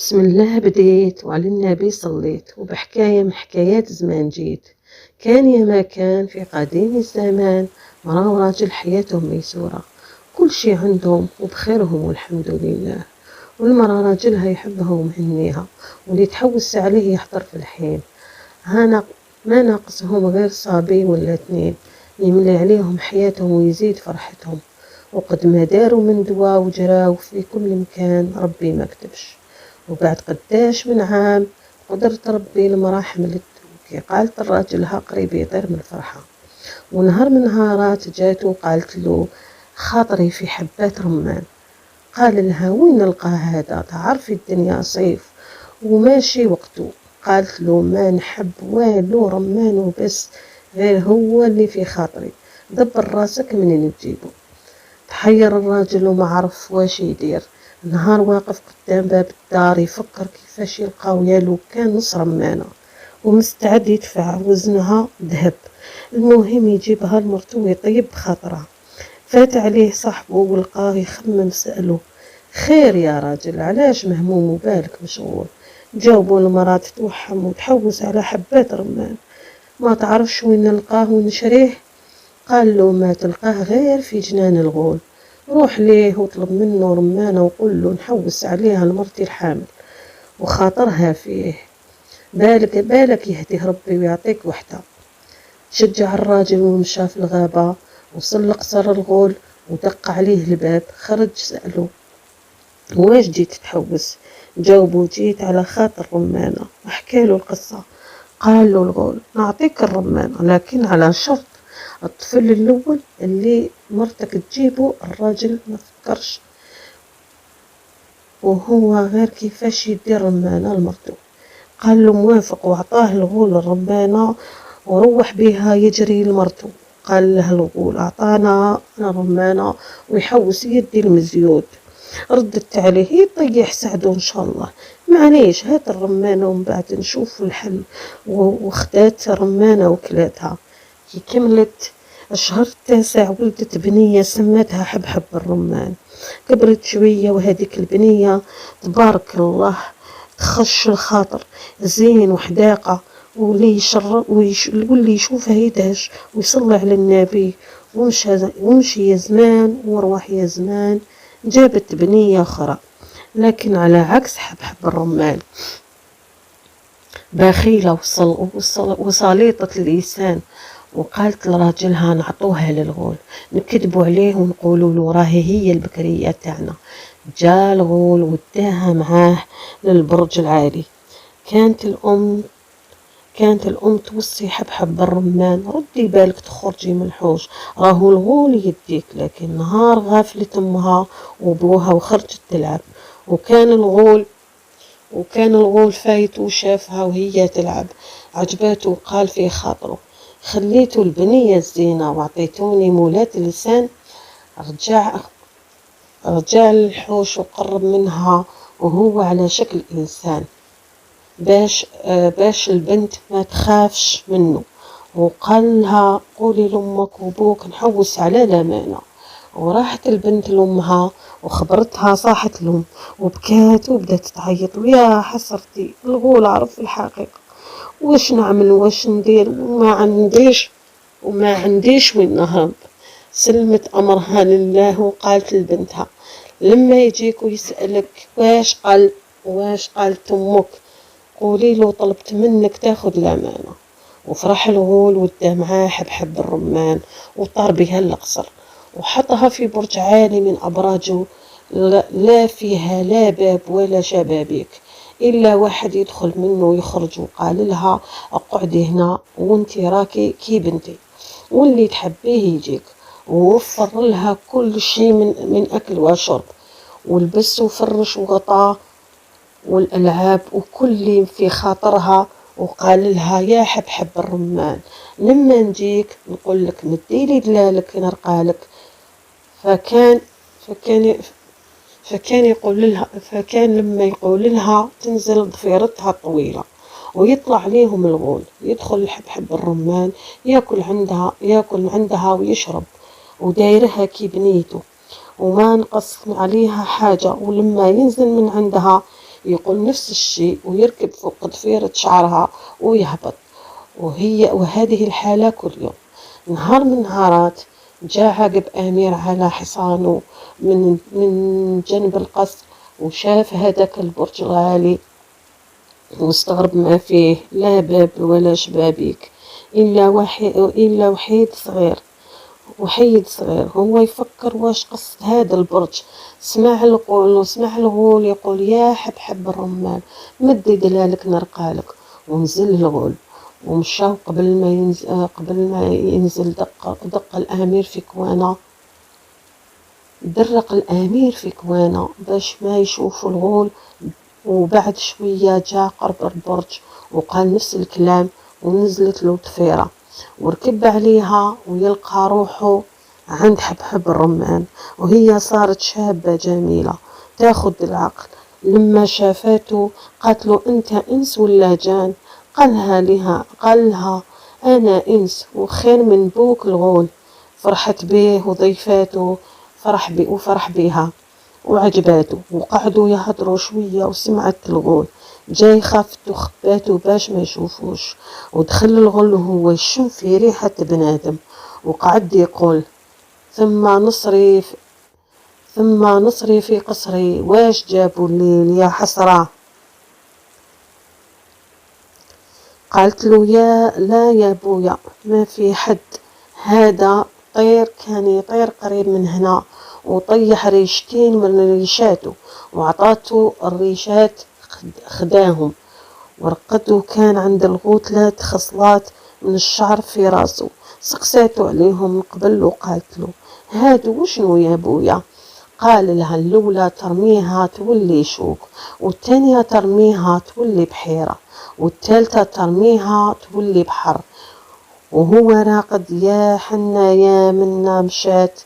بسم الله بديت وعلى النبي صليت وبحكاية من حكايات زمان جيت. كان يا ما كان في قديم الزمان مرا وراجل حياتهم ميسورة، كل شي عندهم وبخيرهم والحمد لله. والمرا راجلها يحبها ومهنيها، واللي تحوس عليه يحضر في الحين. هانا ما ناقصهم غير صابي ولا اتنين يملي عليهم حياتهم ويزيد فرحتهم. وقد ما داروا من دوا وجراو في كل مكان ربي ما كتبش. وبعد قداش من عام قدرت ربي المرا حملت، وكي قالت لراجلها قريب يطير من الفرحة. ونهار من نهارات جاتو وقالت له خاطري في حبات رمان. قال لها وين نلقى هذا، تعرفي الدنيا صيف وماشي وقته. قالت له ما نحب والو رمان وبس، غير هو اللي في خاطري، دبر راسك منين تجيبه. تحير الراجل وما عرف واش يدير. نهار واقف قدام باب الدار يفكر كيفاش يلقى ويالو كان نص رمانة ومستعد يدفع وزنها ذهب، المهم يجيبها لمرتو ويطيب بخاطرها. فات عليه صاحبه ولقاه يخمم، سأله خير يا راجل علاش مهموم وبالك مشغول؟ جاوبوا المرأة تتوحم وتحوس على حبات رمان، ما تعرفش وين نلقاه ونشريه. قال له ما تلقاه غير في جنان الغول، روح ليه واطلب منه رمانة وقول له نحوس عليها لمرتي الحامل وخاطرها فيه، بالك يهديه ربي ويعطيك وحدة. شجع الراجل ومشى في الغابة، وصل لقصر الغول ودق عليه الباب. خرج سأله واش جيت تحوس؟ جاوبه جيت على خاطر رمانة، وحكاله القصة. قال له الغول نعطيك الرمانة لكن على شرط، الطفل الأول اللي مرتك تجيبه الراجل ما فكرش وهو غير كيفاش يدير رمانة لمرته. قال له موافق، وعطاه الغول الرمانة وروح بها يجري لمرته. قال له الغول أعطانا أنا رمانة ويحوس يدي المزيود. ردت عليه يطيح سعده إن شاء الله، معليش هات الرمانة ومن بعد نشوف الحل. وخدات رمانة وكلاتها. كي كملت الشهر التاسع ولدت بنية سمتها حبحب الرمان. كبرت شوية وهذيك البنية تبارك الله تخش الخاطر، زين وحداقة، واللي يشوفها يدهش ويصلي على النبي. ومشي يا زمان وروح يا زمان، جابت بنية أخرى لكن على عكس حبحب الرمان، بخيلة وسليطة اللسان. وقالت لراجلها نعطوها للغول، نكذبوا عليه ونقولوا له راهي هي البكرية تاعنا. جا الغول وداها معاه للبرج العالي. كانت الأم توصي حبحب الرمان ردي بالك تخرجي من الحوش، راهو الغول يديك. لكن نهار غافلت أمها وبوها وخرجت تلعب، وكان الغول فايت وشافها وهي تلعب، عجباته وقال في خاطره خليتوا البنية الزينة وعطيتوني مولات اللسان. رجع للحوش وقرب منها وهو على شكل إنسان، باش البنت ما تخافش منه. وقال لها قولي لأمك وبوك نحوس على الأمانة. وراحت البنت لأمها وخبرتها، صاحت الأم وبكات وبدأت تعيط ويا حسرتي الغول عرف الحقيقة، واش نعمل واش ندير وما عنديش وين نهرب. سلمت أمرها لله وقالت لبنتها لما يجيك ويسألك واش قالت أمك قولي له طلبت منك تاخذ الأمانة. وفرح الغول ودا معاه حبحب الرمان وطار بها القصر وحطها في برج عالي من أبراجه، لا فيها لا باب ولا شبابيك إلا واحد يدخل منه ويخرج. وقال لها اقعدي هنا وانتي راكي كي بنتي، واللي تحبيه يجيك. ووفر لها كل شيء من أكل وشرب ولبس وفرش وغطاه والألعاب وكل في خاطرها. وقال لها يا حبحب الرمان لما نجيك نقول لك مديلي دلالك نرقالك. فكان لما يقول لها تنزل ضفيرتها الطويلة ويطلع عليهم الغول، يدخل الحبحب الرمان ياكل عندها ويشرب ودايرها كي بنيته وما نقص عليها حاجة. ولما ينزل من عندها يقول نفس الشيء ويركب فوق ضفيرة شعرها ويهبط. وهذه الحالة كل يوم. نهار من نهارات جاء عقب أمير على حصانه من جنب القصر، وشاف هذاك البرج العالي واستغرب ما فيه، لا باب ولا شبابيك إلا وحيد صغير. هو يفكر واش قصد هذا البرج. سمع الغول يقول يا حب الرمان مد دلالك نرقالك. ونزل الغول ومشاو قبل ما ينزل دق الأمير في كوانه. درق الأمير في كوانه باش ما يشوفوا الغول. وبعد شوية جاء قرب البرج وقال نفس الكلام، ونزلت له ضفيرة وركب عليها ويلقى روحه عند حبحب الرمان. وهي صارت شابة جميلة تاخد العقل. لما شافته قالت له أنت إنس ولا جان؟ قالها أنا إنس وخير من بوك الغول. فرحت به وضيفاته وفرح بها وعجباته، وقعدوا يهضروا شوية. وسمعت الغول جاي خافت وخباته باش ما يشوفوش. ودخل الغول وهو يشم في ريحة بنادم وقعد يقول ثم نصري في قصري واش جابوا الليل يا حسرة. قالت له لا يا بويا ما في حد، هذا طير كان يطير قريب من هنا وطيح ريشتين من ريشاته وعطاته الريشات خداهم ورقد. وكان عند الغول 3 خصلات من الشعر في راسه. سقساتو عليهم من قبل وقالت له هادو وشنو يا بويا؟ قال لها الأولى ترميها تولي شوك، والثانية ترميها تولي بحيرة، والثالثة ترميها تولي بحر. وهو راقد يا حنا يا منا مشات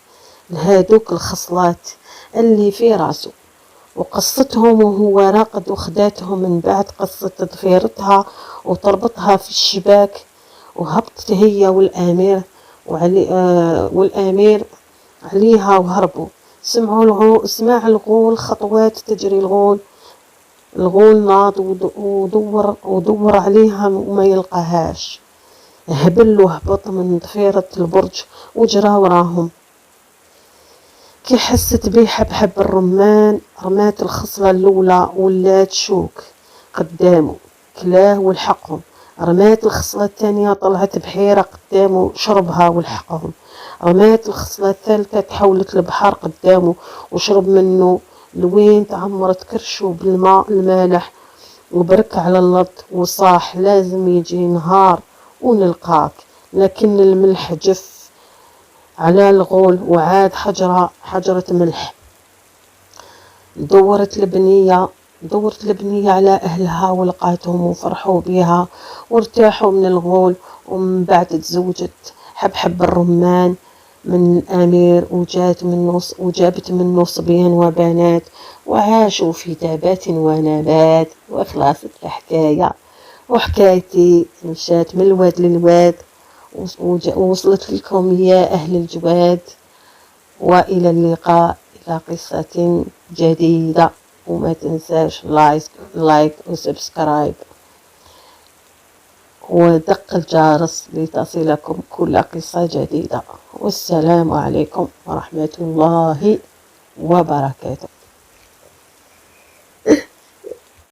لهادوك الخصلات اللي في راسه وقصتهم وهو راقد وخداتهم. من بعد قصت ضفيرتها وتربطها في الشباك وهبطت هي والأمير عليها وهربوا. سمع الغول خطوات تجري. الغول ناض ودور عليها وما يلقاهاش. هبل وهبط من ضفيرة البرج وجرى وراهم. كي حست بيه حبحب الرمان رمات الخصلة الأولى ولات شوك قدامه كلاه ولحقهم. رمات الخصلة الثانية طلعت بحيرة قدامه شربها ولحقهم. رمات الخصلة الثالثة تحولت لبحر قدامه وشرب منه لوين تعمرت كرشه بالماء المالح. وبرك على الأرض وصاح لازم يجي نهار ونلقاك. لكن الملح جف على الغول وعاد حجرة ملح. دورت البنية على أهلها ولقاتهم وفرحوا بها وارتاحوا من الغول. ومن بعد تزوجت حبحب الرمان من أمير وجابت منه صبيان وبنات وعاشوا في تابات ونبات. وخلاصت الحكاية وحكايتي مشات من الواد للواد ووصلت لكم يا أهل الجواد. وإلى اللقاء إلى قصة جديدة. وما تنساش لايك وسبسكرايب ودق الجرس لتصلكم كل قصة جديدة. والسلام عليكم ورحمة الله وبركاته.